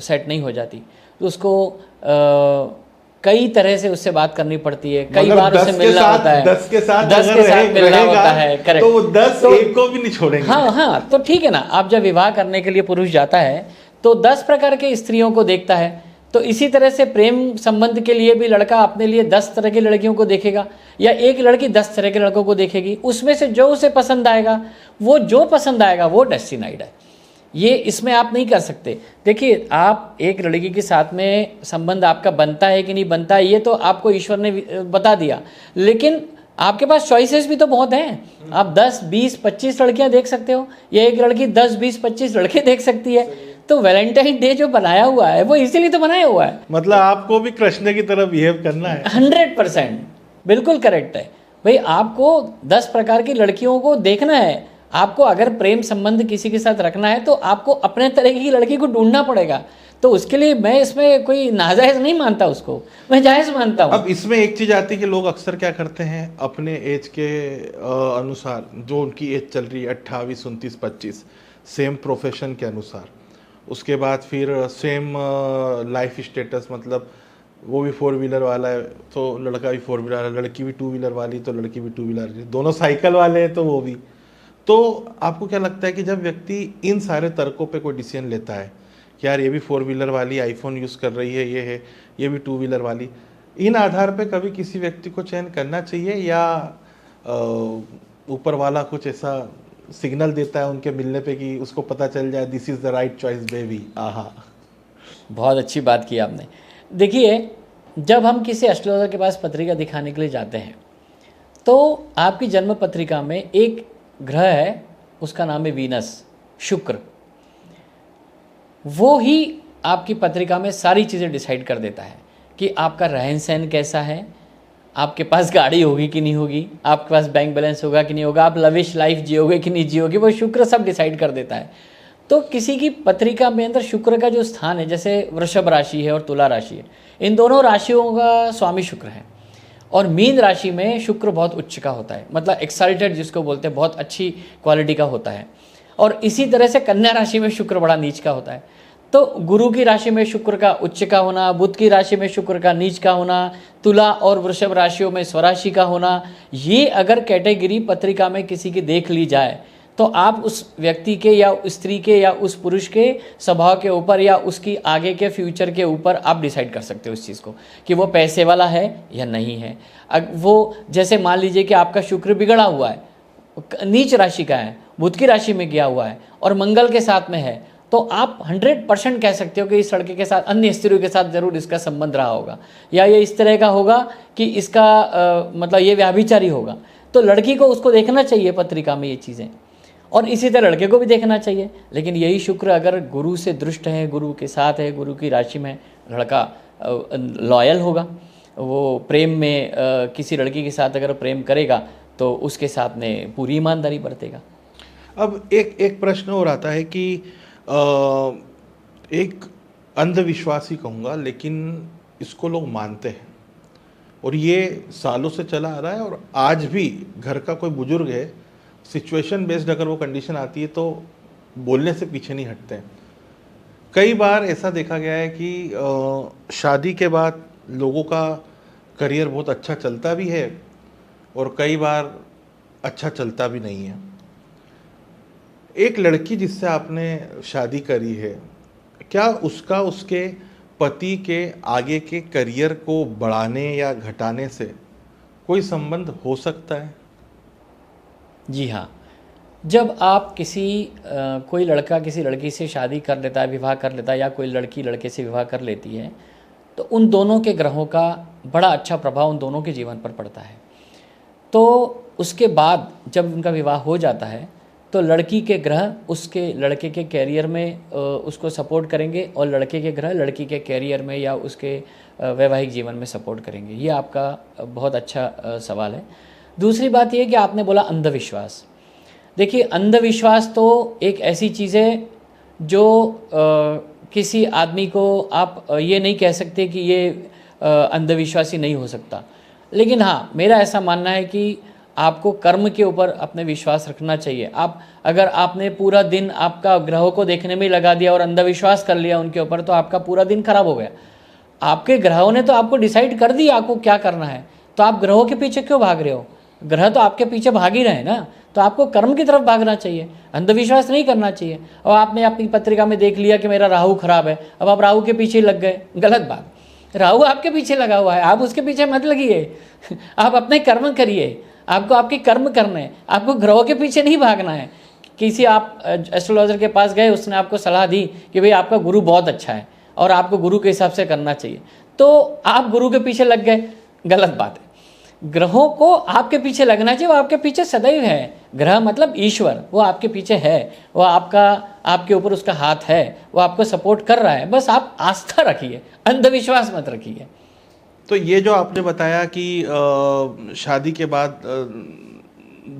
सेट नहीं हो जाती। तो उसको कई तरह से उससे बात करनी पड़ती है, कई बार उससे मिलना होता है, 10 के साथ मिलना होता है, करेक्ट। तो वो 10 एक को भी नहीं छोड़ेंगे। हाँ, तो ठीक है ना। आप जब विवाह करने के लिए पुरुष जाता है तो 10 प्रकार के स्त्रियों को देखता है, तो इसी तरह से प्रेम संबंध के लिए भी लड़का अपने लिए 10 तरह की लड़कियों को देखेगा या एक लड़की 10 तरह के लड़कों को देखेगी। उसमें से जो उसे पसंद आएगा, वो जो पसंद आएगा वो डेस्टिनाइड है। ये इसमें आप नहीं कर सकते। देखिए, आप एक लड़की के साथ में संबंध आपका बनता है कि नहीं बनता है, ये तो आपको ईश्वर ने बता दिया, लेकिन आपके पास चॉइसेस भी तो बहुत हैं। आप 10, 20, 25 लड़कियां देख सकते हो, या एक लड़की 10, 20, 25 लड़के देख सकती है। तो वैलेंटाइन डे जो बनाया हुआ है वो इसीलिए तो बनाया हुआ है। मतलब आपको भी कृष्ण की तरह बिहेव करना है। 100% बिल्कुल करेक्ट है भाई। आपको 10 प्रकार की लड़कियों को देखना है। आपको अगर प्रेम संबंध किसी के साथ रखना है तो आपको अपने तरह की लड़की को ढूंढना पड़ेगा, तो उसके लिए मैं इसमें कोई नाजायज़ नहीं मानता, उसको मैं जायज़ मानता हूँ। अब इसमें एक चीज आती है कि लोग अक्सर क्या करते हैं, अपने एज के अनुसार, जो उनकी एज चल रही है 28, 29, 25, सेम प्रोफेशन के अनुसार, उसके बाद फिर सेम लाइफ स्टेटस, मतलब वो भी 4 व्हीलर वाला है तो लड़का भी 4 व्हीलर वाला, लड़की भी 2 व्हीलर वाली तो लड़की भी 2 व्हीलर, दोनों साइकिल वाले हैं तो वो भी। तो आपको क्या लगता है कि जब व्यक्ति इन सारे तर्कों पे कोई डिसीजन लेता है कि यार ये भी 4 व्हीलर वाली आईफोन यूज़ कर रही है, ये है, ये भी 2 व्हीलर वाली, इन आधार पे कभी किसी व्यक्ति को चयन करना चाहिए, या ऊपर वाला कुछ ऐसा सिग्नल देता है उनके मिलने पे कि उसको पता चल जाए this is the right choice baby? आहा। बहुत अच्छी बात की आपने। देखिए, जब हम किसी एस्ट्रोलॉजर के पास पत्रिका दिखाने के लिए जाते हैं तो आपकी जन्म पत्रिका में एक ग्रह है, उसका नाम है वीनस, शुक्र। वो ही आपकी पत्रिका में सारी चीज़ें डिसाइड कर देता है कि आपका रहन सहन कैसा है, आपके पास गाड़ी होगी कि नहीं होगी, आपके पास बैंक बैलेंस होगा कि नहीं होगा, आप लविश लाइफ जियोगे कि नहीं जियोगे, वो शुक्र सब डिसाइड कर देता है। तो किसी की पत्रिका में अंदर शुक्र का जो स्थान है, जैसे वृषभ राशि है और तुला राशि है, इन दोनों राशियों का स्वामी शुक्र है। और मीन राशि में शुक्र बहुत उच्च का होता है, मतलब एक्साइटेड जिसको बोलते हैं, बहुत अच्छी क्वालिटी का होता है। और इसी तरह से कन्या राशि में शुक्र बड़ा नीच का होता है। तो गुरु की राशि में शुक्र का उच्च का होना, बुध की राशि में शुक्र का नीच का होना, तुला और वृषभ राशियों में स्वराशि का होना, ये अगर कैटेगरी पत्रिका में किसी की देख ली जाए तो आप उस व्यक्ति के या स्त्री के या उस पुरुष के स्वभाव के ऊपर या उसकी आगे के फ्यूचर के ऊपर आप डिसाइड कर सकते हो इस चीज़ को कि वो पैसे वाला है या नहीं है। वो जैसे मान लीजिए कि आपका शुक्र बिगड़ा हुआ है, नीच राशि का है, बुध की राशि में गया हुआ है और मंगल के साथ में है, तो आप 100% कह सकते हो कि इस लड़के के साथ अन्य स्त्रियों के साथ ज़रूर इसका संबंध रहा होगा, या ये इस तरह का होगा कि इसका मतलब ये व्याभिचारी होगा। तो लड़की को उसको देखना चाहिए पत्रिका में ये चीज़ें, और इसी तरह लड़के को भी देखना चाहिए। लेकिन यही शुक्र अगर गुरु से दृष्ट है, गुरु के साथ है, गुरु की राशि में, लड़का लॉयल होगा, वो प्रेम में किसी लड़की के साथ अगर प्रेम करेगा तो उसके साथ में पूरी ईमानदारी बरतेगा। अब एक प्रश्न और आता है कि एक अंधविश्वासी कहूँगा, लेकिन इसको लोग मानते हैं और ये सालों से चला आ रहा है, और आज भी घर का कोई बुजुर्ग है, सिचुएशन बेस्ड अगर वो कंडीशन आती है तो बोलने से पीछे नहीं हटते हैं। कई बार ऐसा देखा गया है कि शादी के बाद लोगों का करियर बहुत अच्छा चलता भी है और कई बार अच्छा चलता भी नहीं है। एक लड़की जिससे आपने शादी करी है, क्या उसका उसके पति के आगे के करियर को बढ़ाने या घटाने से कोई संबंध हो सकता है? जी हाँ, जब आप कोई लड़का किसी लड़की से शादी कर लेता है, विवाह कर लेता है, या कोई लड़की लड़के से विवाह कर लेती है, तो उन दोनों के ग्रहों का बड़ा अच्छा प्रभाव उन दोनों के जीवन पर पड़ता है। तो उसके बाद जब उनका विवाह हो जाता है तो लड़की के ग्रह उसके लड़के के कैरियर में उसको सपोर्ट करेंगे और लड़के के ग्रह लड़की के कैरियर में या उसके वैवाहिक जीवन में सपोर्ट करेंगे। ये आपका बहुत अच्छा सवाल है। दूसरी बात ये कि आपने बोला अंधविश्वास। देखिए, अंधविश्वास तो एक ऐसी चीज़ है जो किसी आदमी को आप ये नहीं कह सकते कि ये अंधविश्वासी नहीं हो सकता। लेकिन हाँ, मेरा ऐसा मानना है कि आपको कर्म के ऊपर अपने विश्वास रखना चाहिए। अगर आपने पूरा दिन आपका ग्रहों को देखने में लगा दिया और अंधविश्वास कर लिया उनके ऊपर, तो आपका पूरा दिन खराब हो गया। आपके ग्रहों ने तो आपको डिसाइड कर दिया आपको क्या करना है, तो आप ग्रहों के पीछे क्यों भाग रहे हो? ग्रह तो आपके पीछे भाग ही रहे ना, तो आपको कर्म की तरफ भागना चाहिए, अंधविश्वास नहीं करना चाहिए। और आपने अपनी पत्रिका में देख लिया कि मेरा राहु खराब है, अब आप राहु के पीछे लग गए, गलत बात। राहु आपके पीछे लगा हुआ है, आप उसके पीछे मत लगिए। आप अपने कर्म करिए, आपको आपके कर्म करने हैं, आपको ग्रहों के पीछे नहीं भागना है। किसी आप एस्ट्रोलॉजर के पास गए, उसने आपको सलाह दी कि भाई आपका गुरु बहुत अच्छा है और आपको गुरु के हिसाब से करना चाहिए, तो आप गुरु के पीछे लग गए, गलत बात है। ग्रहों को आपके पीछे लगना चाहिए, वो आपके पीछे सदैव है। ग्रह मतलब ईश्वर, वो आपके पीछे है, वो आपके ऊपर उसका हाथ है, वो आपको सपोर्ट कर रहा है। बस आप आस्था रखिए, अंधविश्वास मत रखिए। तो ये जो आपने बताया कि शादी के बाद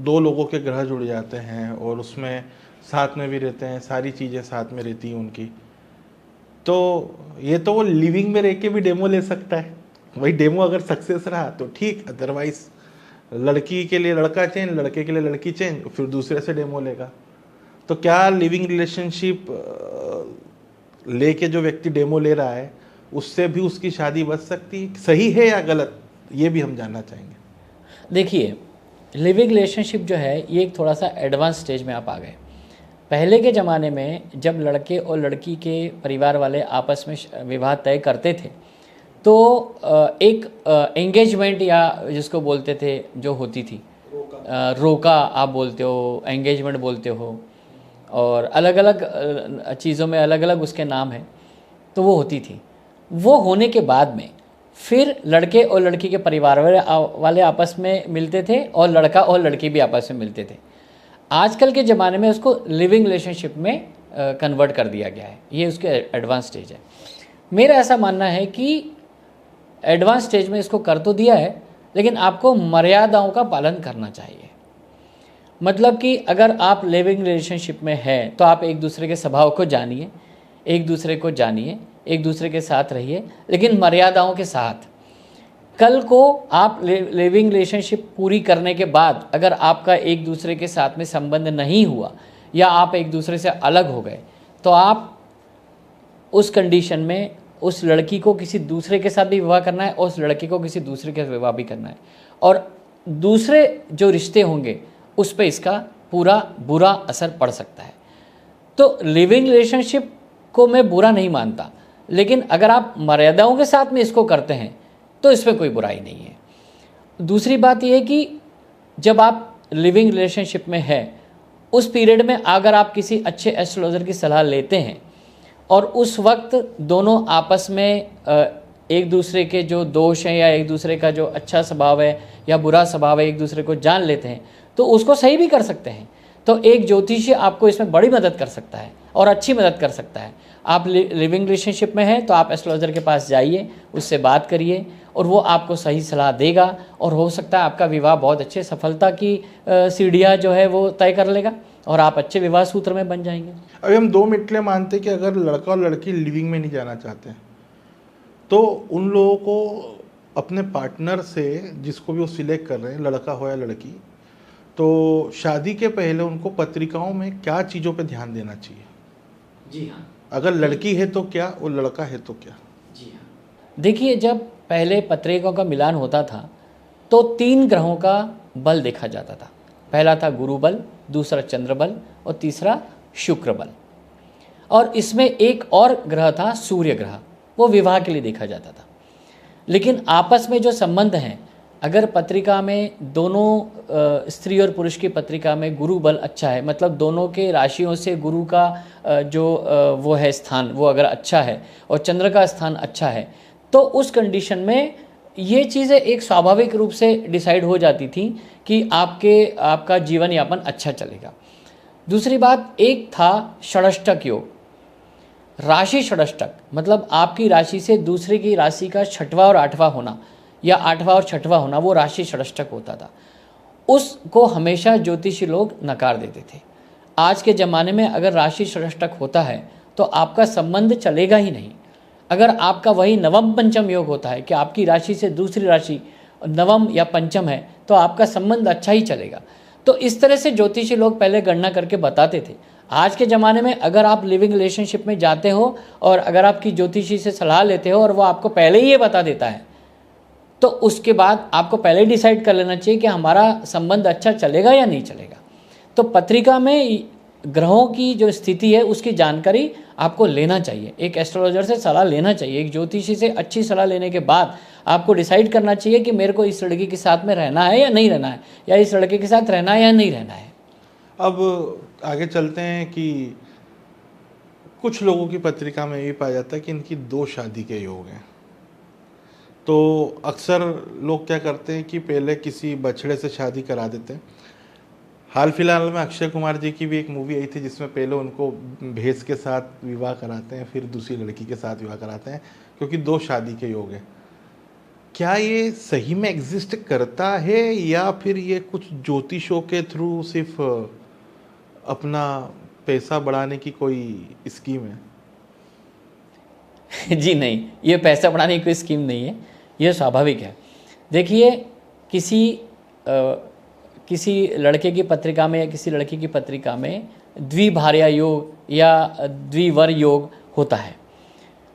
दो लोगों के ग्रह जुड़ जाते हैं और उसमें साथ में भी रहते हैं, सारी चीज़ें साथ में रहती हैं उनकी, तो ये तो वो लिविंग में रह के भी डेमो ले सकता है, वही डेमो अगर सक्सेस रहा तो ठीक, अदरवाइज लड़की के लिए लड़का चेंज, लड़के के लिए लड़की चेंज, फिर दूसरे से डेमो लेगा। तो क्या लिविंग रिलेशनशिप लेके जो व्यक्ति डेमो ले रहा है उससे भी उसकी शादी बच सकती है? सही है या गलत, ये भी हम जानना चाहेंगे। देखिए, लिविंग रिलेशनशिप जो है ये एक थोड़ा सा एडवांस स्टेज में आप आ गए। पहले के ज़माने में जब लड़के और लड़की के परिवार वाले आपस में विवाह तय करते थे तो एक एंगेजमेंट या जिसको बोलते थे जो होती थी, रोका आप बोलते हो, एंगेजमेंट बोलते हो, और अलग अलग चीज़ों में अलग अलग उसके नाम हैं, तो वो होती थी। वो होने के बाद में फिर लड़के और लड़की के परिवार वाले आपस में मिलते थे और लड़का और लड़की भी आपस में मिलते थे। आजकल के ज़माने में उसको लिविंग रिलेशनशिप में कन्वर्ट कर दिया गया है, ये उसके एडवांस स्टेज है। मेरा ऐसा मानना है कि एडवांस स्टेज में इसको कर तो दिया है, लेकिन आपको मर्यादाओं का पालन करना चाहिए। मतलब कि अगर आप लिविंग रिलेशनशिप में हैं तो आप एक दूसरे के स्वभाव को जानिए, एक दूसरे को जानिए, एक दूसरे के साथ रहिए, लेकिन मर्यादाओं के साथ। कल को आप लिविंग रिलेशनशिप पूरी करने के बाद अगर आपका एक दूसरे के साथ में संबंध नहीं हुआ या आप एक दूसरे से अलग हो गए, तो आप उस कंडीशन में उस लड़की को किसी दूसरे के साथ भी विवाह करना है और उस लड़के को किसी दूसरे के साथ विवाह भी करना है, और दूसरे जो रिश्ते होंगे उस पर इसका पूरा बुरा असर पड़ सकता है। तो लिविंग रिलेशनशिप को मैं बुरा नहीं मानता, लेकिन अगर आप मर्यादाओं के साथ में इसको करते हैं तो इसमें कोई बुराई नहीं है। दूसरी बात यह है कि जब आप लिविंग रिलेशनशिप में हैं उस पीरियड में अगर आप किसी अच्छे एस्ट्रोलॉजर की सलाह लेते हैं और उस वक्त दोनों आपस में एक दूसरे के जो दोष हैं या एक दूसरे का जो अच्छा स्वभाव है या बुरा स्वभाव है एक दूसरे को जान लेते हैं, तो उसको सही भी कर सकते हैं। तो एक ज्योतिषी आपको इसमें बड़ी मदद कर सकता है और अच्छी मदद कर सकता है। आप लिविंग रिलेशनशिप में हैं तो आप एस्ट्रोलॉजर के पास जाइए, उससे बात करिए और वो आपको सही सलाह देगा, और हो सकता है आपका विवाह बहुत अच्छे सफलता की सीढ़ियाँ जो है वो तय कर लेगा और आप अच्छे विवाह सूत्र में बन जाएंगे। अभी हम दो मिनट के लिए मानते हैं कि अगर लड़का और लड़की लिविंग में नहीं जाना चाहते हैं तो उन लोगों को अपने पार्टनर से, जिसको भी वो सिलेक्ट कर रहे हैं, लड़का हो या लड़की, तो शादी के पहले उनको पत्रिकाओं में क्या चीज़ों पे ध्यान देना चाहिए? जी हाँ। अगर लड़की है तो क्या और लड़का है तो क्या? जी हाँ, देखिए, जब पहले पत्रिकाओं का मिलान होता था तो 3 ग्रहों का बल देखा जाता था। पहला था गुरु बल, दूसरा चंद्र बल और तीसरा शुक्र बल, और इसमें एक और ग्रह था सूर्य ग्रह, वो विवाह के लिए देखा जाता था। लेकिन आपस में जो संबंध हैं, अगर पत्रिका में दोनों स्त्री और पुरुष की पत्रिका में गुरु बल अच्छा है, मतलब दोनों के राशियों से गुरु का जो वो है स्थान, वो अगर अच्छा है और चंद्र का स्थान अच्छा है, तो उस कंडीशन में ये चीज़ें एक स्वाभाविक रूप से डिसाइड हो जाती थी कि आपका जीवन यापन अच्छा चलेगा। दूसरी बात, एक था षष्टक योग, राशि षष्टक, मतलब आपकी राशि से दूसरे की राशि का 6वां और 8वां होना या 8वां और 6वां होना, वो राशि षष्टक होता था। उसको हमेशा ज्योतिषी लोग नकार देते थे। आज के ज़माने में अगर राशि षष्टक होता है तो आपका संबंध चलेगा ही नहीं। अगर आपका वही नवम पंचम योग होता है कि आपकी राशि से दूसरी राशि नवम या पंचम है, तो आपका संबंध अच्छा ही चलेगा। तो इस तरह से ज्योतिषी लोग पहले गणना करके बताते थे। आज के ज़माने में अगर आप लिविंग रिलेशनशिप में जाते हो और अगर आपकी ज्योतिषी से सलाह लेते हो और वो आपको पहले ही ये बता देता है, तो उसके बाद आपको पहले डिसाइड कर लेना चाहिए कि हमारा संबंध अच्छा चलेगा या नहीं चलेगा। तो पत्रिका में ग्रहों की जो स्थिति है उसकी जानकारी आपको लेना चाहिए, एक एस्ट्रोलॉजर से सलाह लेना चाहिए, एक ज्योतिषी से अच्छी सलाह लेने के बाद आपको डिसाइड करना चाहिए कि मेरे को इस लड़की के साथ में रहना है या नहीं रहना है, या इस लड़के के साथ रहना है या नहीं रहना है। अब आगे चलते हैं कि कुछ लोगों की पत्रिका में ये पाया जाता है कि इनकी 2 शादी के योग हैं। तो अक्सर लोग क्या करते हैं कि पहले किसी बछड़े से शादी करा देते हैं। हाल फिलहाल में अक्षय कुमार जी की भी एक मूवी आई थी जिसमें पहले उनको भैंस के साथ विवाह कराते हैं, फिर दूसरी लड़की के साथ विवाह कराते हैं, क्योंकि 2 शादी के योग हैं। क्या ये सही में एग्जिस्ट करता है या फिर ये कुछ ज्योतिषों के थ्रू सिर्फ अपना पैसा बढ़ाने की कोई स्कीम है? जी नहीं, ये पैसा बढ़ाने की कोई स्कीम नहीं है, ये स्वाभाविक है। देखिए, किसी लड़के की पत्रिका में या किसी लड़की की पत्रिका में द्विभार्या योग या द्विवर योग होता है।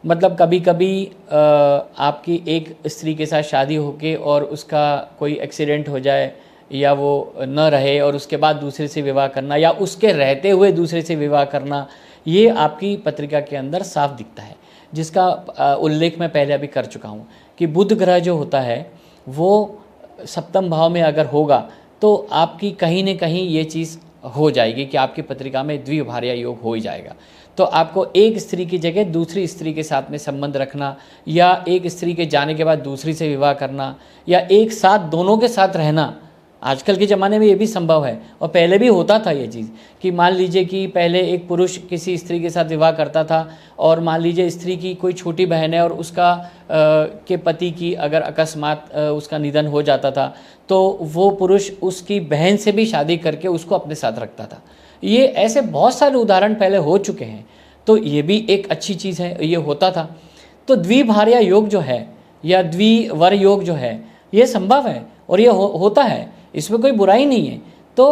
मतलब कभी कभी आपकी एक स्त्री के साथ शादी होके और उसका कोई एक्सीडेंट हो जाए या वो न रहे और उसके बाद दूसरे से विवाह करना, या उसके रहते हुए दूसरे से विवाह करना, ये आपकी पत्रिका के अंदर साफ दिखता है, जिसका उल्लेख मैं पहले अभी कर चुका हूँ कि बुध ग्रह जो होता है वो सप्तम भाव में अगर होगा तो आपकी कहीं न कहीं ये चीज़ हो जाएगी कि आपकी पत्रिका में द्विभार्या योग हो ही जाएगा। तो आपको एक स्त्री की जगह दूसरी स्त्री के साथ में संबंध रखना, या एक स्त्री के जाने के बाद दूसरी से विवाह करना, या एक साथ दोनों के साथ रहना, आजकल के ज़माने में ये भी संभव है और पहले भी होता था ये चीज़ कि मान लीजिए कि पहले एक पुरुष किसी स्त्री के साथ विवाह करता था और मान लीजिए स्त्री की कोई छोटी बहन है और उसका के पति की अगर अकस्मात उसका निधन हो जाता था तो वो पुरुष उसकी बहन से भी शादी करके उसको अपने साथ रखता था। ये ऐसे बहुत सारे उदाहरण पहले हो चुके हैं, तो ये भी एक अच्छी चीज़ है, ये होता था। तो द्विभार्या योग जो है या द्विवर योग जो है ये संभव है और ये होता है, इसमें कोई बुराई नहीं है। तो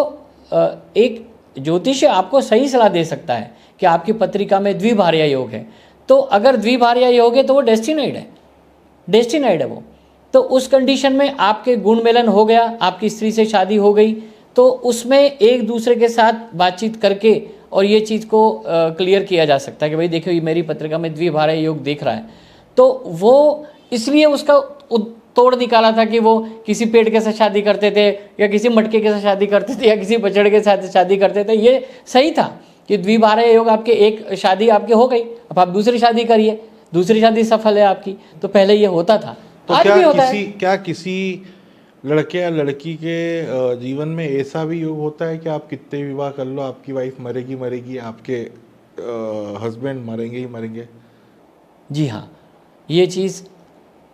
एक ज्योतिषी आपको सही सलाह दे सकता है कि आपकी पत्रिका में द्विभार्या योग है, तो अगर द्विभार्या योग है तो वो डेस्टिनाइड है वो। तो उस कंडीशन में आपके गुण मेलन हो गया, आपकी स्त्री से शादी हो गई, तो उसमें एक दूसरे के साथ बातचीत करके और ये चीज़ को क्लियर किया जा सकता है कि भाई देखो ये मेरी पत्रिका में द्विभार्या योग दिख रहा है। तो वो इसलिए उसका तोड़ निकाला था कि वो किसी पेड़ के साथ शादी करते थे या किसी मटके के साथ शादी करते थे या किसी बछड़े के साथ शादी करते थे। ये सही था कि द्विभार्या योग आपके एक शादी आपकी हो गई, अब आप दूसरी शादी करिए, दूसरी शादी सफल है आपकी। तो पहले ये होता था, तो आज भी होता है। क्या किसी लड़के या लड़की के जीवन में ऐसा भी योग होता है कि आप कितने विवाह कर लो आपकी वाइफ मरेगी, आपके हस्बैंड मरेंगे ही मरेंगे? जी हाँ, ये चीज़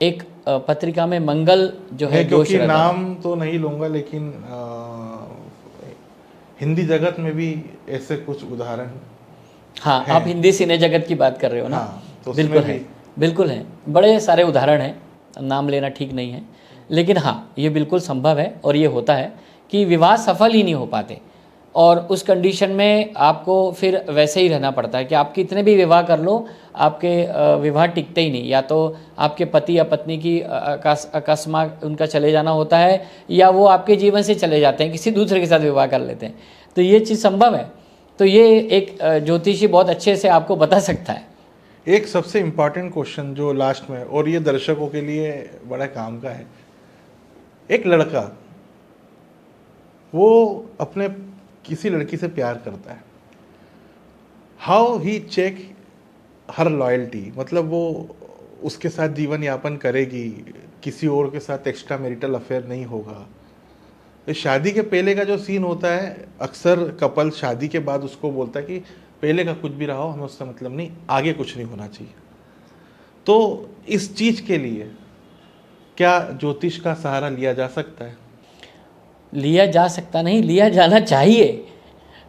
एक पत्रिका में मंगल जो है, क्योंकि नाम तो नहीं लूंगा लेकिन हिंदी जगत में भी ऐसे कुछ उदाहरण। हाँ, आप हिंदी सिने जगत की बात कर रहे हो ना? हाँ, तो बिल्कुल है, बड़े सारे उदाहरण हैं, नाम लेना ठीक नहीं है, लेकिन हाँ ये बिल्कुल संभव है और ये होता है कि विवाह सफल ही नहीं हो पाते और उस कंडीशन में आपको फिर वैसे ही रहना पड़ता है कि आप कितने भी विवाह कर लो, आपके विवाह टिकते ही नहीं। या तो आपके पति या पत्नी की अकस्मात उनका चले जाना होता है, या वो आपके जीवन से चले जाते हैं, किसी दूसरे के साथ विवाह कर लेते हैं। तो ये चीज़ संभव है। तो ये एक ज्योतिषी बहुत अच्छे से आपको बता सकता है। एक सबसे इम्पॉर्टेंट क्वेश्चन जो लास्ट में, और ये दर्शकों के लिए बड़ा काम का है, एक लड़का वो अपने किसी लड़की से प्यार करता है, how he check her loyalty, मतलब वो उसके साथ जीवन यापन करेगी, किसी और के साथ एक्स्ट्रा मैरिटल अफेयर नहीं होगा। तो शादी के पहले का जो सीन होता है, अक्सर कपल शादी के बाद उसको बोलता है कि पहले का कुछ भी रहा हो हमें उससे मतलब नहीं, आगे कुछ नहीं होना चाहिए। तो इस चीज के लिए क्या ज्योतिष का सहारा लिया जा सकता है? लिया जा सकता नहीं, लिया जाना चाहिए।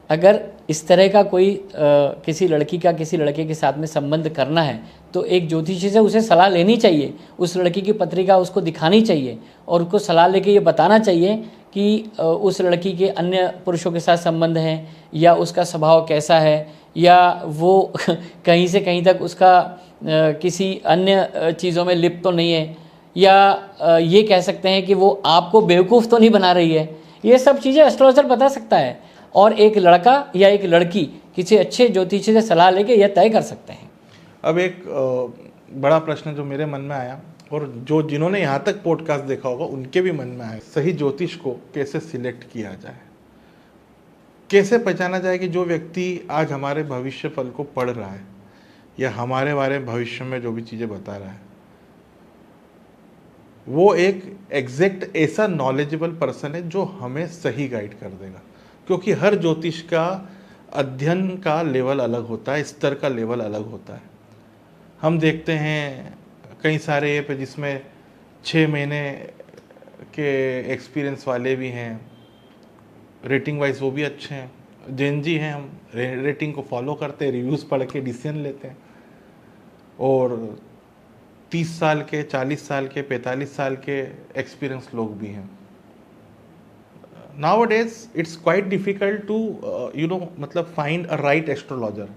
अगर इस तरह का कोई किसी लड़की का किसी लड़के के साथ में संबंध करना है तो एक ज्योतिषी से उसे सलाह लेनी चाहिए, उस लड़की की पत्रिका उसको दिखानी चाहिए और उसको सलाह लेके ये बताना चाहिए कि उस लड़की के अन्य पुरुषों के साथ संबंध हैं या उसका स्वभाव कैसा है, या वो कहीं से कहीं तक उसका किसी अन्य चीज़ों में लिप्त तो नहीं है, या ये कह सकते हैं कि वो आपको बेवकूफ़ तो नहीं बना रही है। ये सब चीज़ें एस्ट्रोलॉजर बता सकता है और एक लड़का या एक लड़की किसी अच्छे ज्योतिषी से सलाह लेके यह तय कर सकते हैं। अब एक बड़ा प्रश्न जो मेरे मन में आया और जो जिन्होंने यहाँ तक पॉडकास्ट देखा होगा उनके भी मन में आया, सही ज्योतिष को कैसे सिलेक्ट किया जाए, कैसे पहचाना जाए कि जो व्यक्ति आज हमारे भविष्य फल को पढ़ रहा है या हमारे बारे में भविष्य में जो भी चीज़ें बता रहा है वो एक एग्जैक्ट ऐसा नॉलेजेबल पर्सन है जो हमें सही गाइड कर देगा। क्योंकि हर ज्योतिष का अध्ययन का लेवल अलग होता है, स्तर का लेवल अलग होता है। हम देखते हैं कई सारे ऐप जिसमें 6 महीने के एक्सपीरियंस वाले भी हैं, रेटिंग वाइज वो भी अच्छे हैं। जैन जी हैं, हम रेटिंग को फॉलो करते हैं, रिव्यूज़ पढ़ के डिसीजन लेते हैं। और 30 साल के, 40 साल के, 45 साल के एक्सपीरियंस लोग भी हैं। Nowadays it's quite difficult to मतलब find a right astrologer।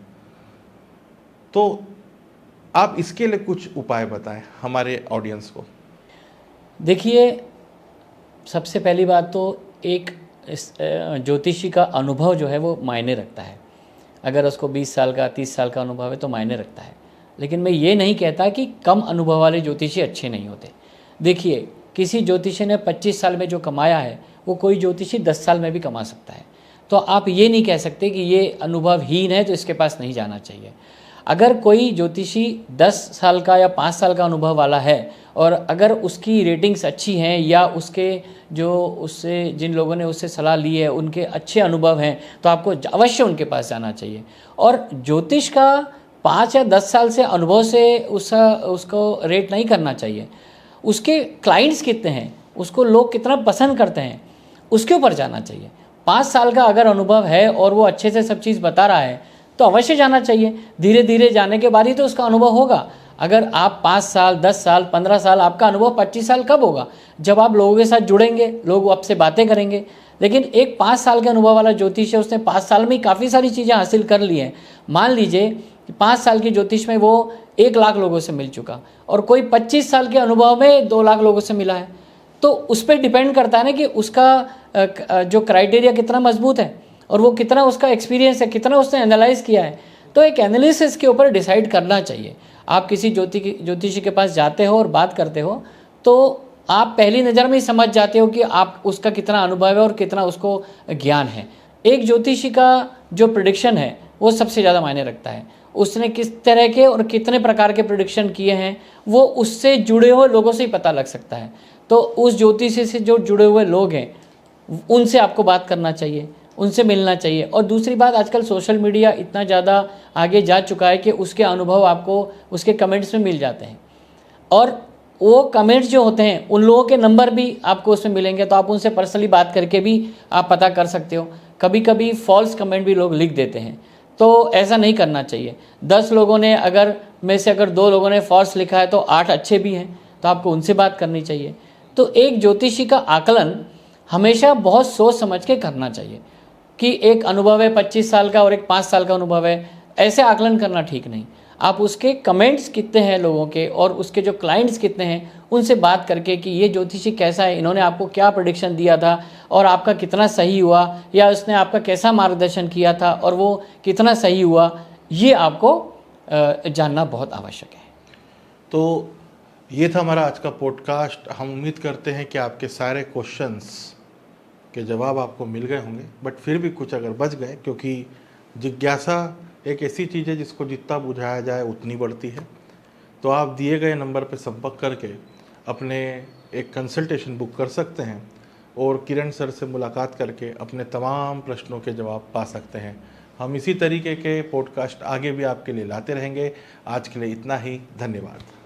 तो आप इसके लिए कुछ उपाय बताएं हमारे ऑडियंस को। देखिए, सबसे पहली बात तो एक ज्योतिषी का अनुभव जो है वो मायने रखता है। अगर उसको 20 साल का 30 साल का अनुभव है तो मायने रखता है। लेकिन मैं ये नहीं कहता कि कम अनुभव वाले ज्योतिषी अच्छे नहीं होते। देखिए, किसी ज्योतिषी ने 25 साल में जो कमाया है वो कोई ज्योतिषी 10 साल में भी कमा सकता है। तो आप ये नहीं कह सकते कि ये अनुभवहीन है तो इसके पास नहीं जाना चाहिए। अगर कोई ज्योतिषी 10 साल का या 5 साल का अनुभव वाला है और अगर उसकी रेटिंग्स अच्छी हैं या उसके जो उससे जिन लोगों ने उससे सलाह ली है उनके अच्छे अनुभव हैं तो आपको अवश्य उनके पास जाना चाहिए। और ज्योतिष का 5 या 10 साल से अनुभव से उसको रेट नहीं करना चाहिए। उसके क्लाइंट्स कितने हैं, उसको लोग कितना पसंद करते हैं, उसके ऊपर जाना चाहिए। 5 साल का अगर अनुभव है और वो अच्छे से सब चीज़ बता रहा है तो अवश्य जाना चाहिए। धीरे धीरे जाने के बाद ही तो उसका अनुभव होगा। अगर आप 5 साल, 10 साल, 15 साल, आपका अनुभव 25 साल कब होगा? जब आप लोगों के साथ जुड़ेंगे, लोग आपसे बातें करेंगे। लेकिन एक 5 साल के अनुभव वाला ज्योतिष है, उसने 5 साल में ही काफ़ी सारी चीज़ें हासिल कर ली हैं। मान लीजिए कि 5 साल की ज्योतिष में वो 1 लाख लोगों से मिल चुका और कोई 25 साल के अनुभव में 2 लाख लोगों से मिला है। तो उस पर डिपेंड करता है ना कि उसका जो क्राइटेरिया कितना मजबूत है और वो कितना उसका एक्सपीरियंस है, कितना उसने एनालाइज किया है। तो एक एनालिसिस के ऊपर डिसाइड करना चाहिए। आप किसी ज्योतिषी के पास जाते हो और बात करते हो तो आप पहली नज़र में ही समझ जाते हो कि आप उसका कितना अनुभव है और कितना उसको ज्ञान है। एक ज्योतिषी का जो प्रेडिक्शन है वो सबसे ज़्यादा मायने रखता है। उसने किस तरह के और कितने प्रकार के प्रेडिक्शन किए हैं वो उससे जुड़े हुए लोगों से ही पता लग सकता है। तो उस ज्योतिषी से जो जुड़े हुए लोग हैं उनसे आपको बात करना चाहिए, उनसे मिलना चाहिए। और दूसरी बात, आजकल सोशल मीडिया इतना ज़्यादा आगे जा चुका है कि उसके अनुभव आपको उसके कमेंट्स में मिल जाते हैं और वो कमेंट्स जो होते हैं उन लोगों के नंबर भी आपको उसमें मिलेंगे। तो आप उनसे पर्सनली बात करके भी आप पता कर सकते हो। कभी कभी फॉल्स कमेंट भी लोग लिख देते हैं, तो ऐसा नहीं करना चाहिए। 10 लोगों ने अगर 2 लोगों ने फॉल्स लिखा है तो 8 अच्छे भी हैं, तो आपको उनसे बात करनी चाहिए। तो एक ज्योतिषी का आकलन हमेशा बहुत सोच समझ के करना चाहिए कि एक अनुभव है 25 साल का और एक 5 साल का अनुभव है, ऐसे आकलन करना ठीक नहीं। आप उसके कमेंट्स कितने हैं लोगों के और उसके जो क्लाइंट्स कितने हैं उनसे बात करके कि ये ज्योतिषी कैसा है, इन्होंने आपको क्या प्रेडिक्शन दिया था और आपका कितना सही हुआ, या उसने आपका कैसा मार्गदर्शन किया था और वो कितना सही हुआ, ये आपको जानना बहुत आवश्यक है। तो ये था हमारा आज का पॉडकास्ट। हम उम्मीद करते हैं कि आपके सारे क्वेश्चंस के जवाब आपको मिल गए होंगे, बट फिर भी कुछ अगर बच गए, क्योंकि जिज्ञासा एक ऐसी चीज़ है जिसको जितना बुझाया जाए उतनी बढ़ती है। तो आप दिए गए नंबर पर संपर्क करके अपने एक कंसल्टेशन बुक कर सकते हैं और किरण सर से मुलाकात करके अपने तमाम प्रश्नों के जवाब पा सकते हैं। हम इसी तरीके के पॉडकास्ट आगे भी आपके लिए लाते रहेंगे। आज के लिए इतना ही, धन्यवाद।